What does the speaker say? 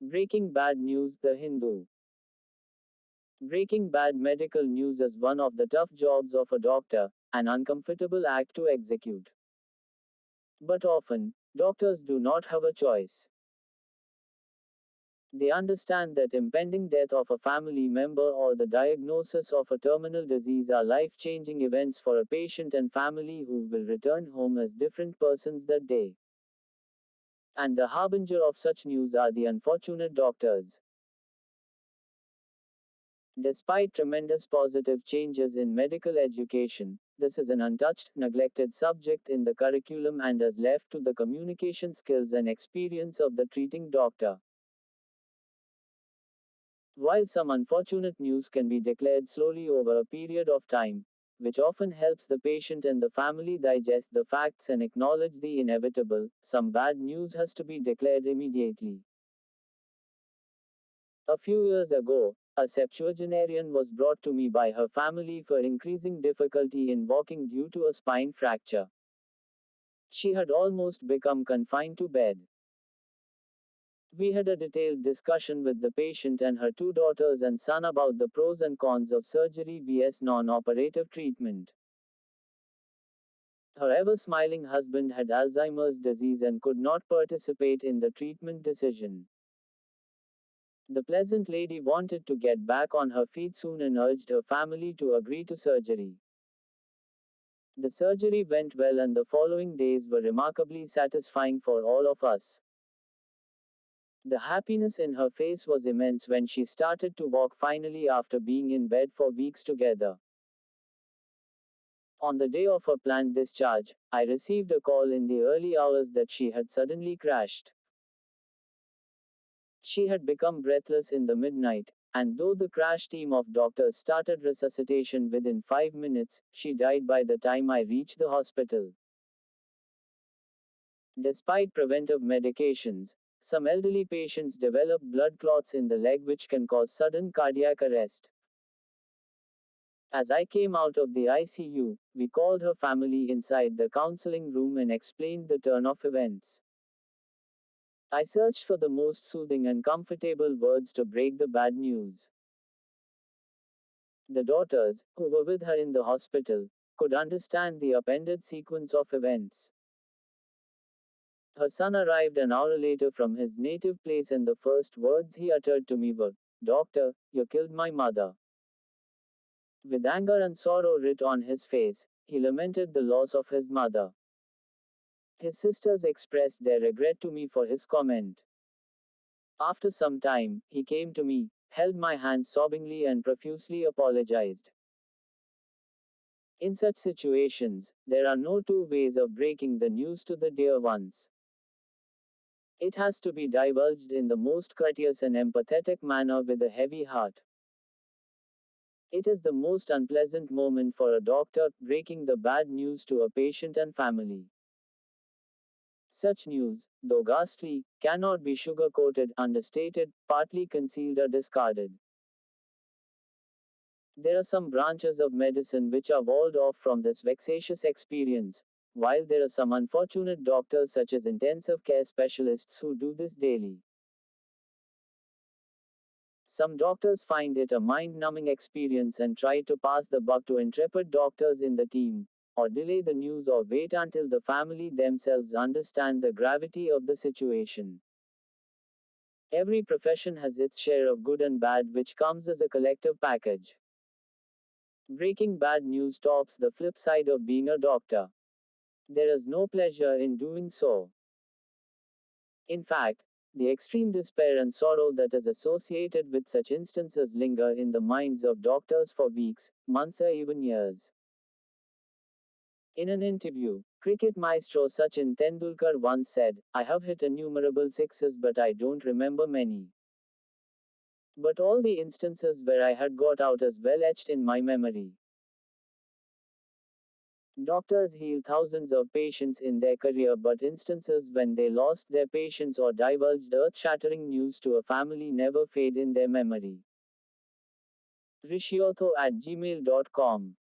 Breaking bad news, The Hindu. Breaking bad medical news is one of the tough jobs of a doctor, an uncomfortable act to execute. But often, doctors do not have a choice. They understand that impending death of a family member or the diagnosis of a terminal disease are life changing events for a patient and family who will return home as different persons that day. And the harbinger of such news are the unfortunate doctors. Despite tremendous positive changes in medical education, this is an untouched, neglected subject in the curriculum and is left to the communication skills and experience of the treating doctor. While some unfortunate news can be declared slowly over a period of time, which often helps the patient and the family digest the facts and acknowledge the inevitable, some bad news has to be declared immediately. A few years ago, a septuagenarian was brought to me by her family for increasing difficulty in walking due to a spine fracture. She had almost become confined to bed. We had a detailed discussion with the patient and her two daughters and son about the pros and cons of surgery vs non-operative treatment. Her ever-smiling husband had Alzheimer's disease and could not participate in the treatment decision. The pleasant lady wanted to get back on her feet soon and urged her family to agree to surgery. The surgery went well and the following days were remarkably satisfying for all of us. The happiness in her face was immense when she started to walk finally after being in bed for weeks together. On the day of her planned discharge, I received a call in the early hours that she had suddenly crashed. She had become breathless in the midnight, and though the crash team of doctors started resuscitation within 5 minutes, she died by the time I reached the hospital. Despite preventive medications, some elderly patients develop blood clots in the leg which can cause sudden cardiac arrest. As I came out of the ICU, we called her family inside the counseling room and explained the turn of events. I searched for the most soothing and comfortable words to break the bad news. The daughters, who were with her in the hospital, could understand the appended sequence of events. Her son arrived an hour later from his native place and the first words he uttered to me were, "Doctor, you killed my mother." With anger and sorrow writ on his face, he lamented the loss of his mother. His sisters expressed their regret to me for his comment. After some time, he came to me, held my hand sobbingly and profusely apologized. In such situations, there are no two ways of breaking the news to the dear ones. It has to be divulged in the most courteous and empathetic manner with a heavy heart. It is the most unpleasant moment for a doctor, breaking the bad news to a patient and family. Such news, though ghastly, cannot be sugar-coated, understated, partly concealed or discarded. There are some branches of medicine which are walled off from this vexatious experience, while there are some unfortunate doctors such as intensive care specialists who do this daily. Some doctors find it a mind-numbing experience and try to pass the buck to intrepid doctors in the team, or delay the news or wait until the family themselves understand the gravity of the situation. Every profession has its share of good and bad which comes as a collective package. Breaking bad news tops the flip side of being a doctor. There is no pleasure in doing so. In fact, the extreme despair and sorrow that is associated with such instances linger in the minds of doctors for weeks, months, or even years. In an interview, cricket maestro Sachin Tendulkar once said, "I have hit innumerable sixes but I don't remember many. But all the instances where I had got out is well etched in my memory." Doctors heal thousands of patients in their career, but instances when they lost their patients or divulged earth-shattering news to a family never fade in their memory. rishiotho@gmail.com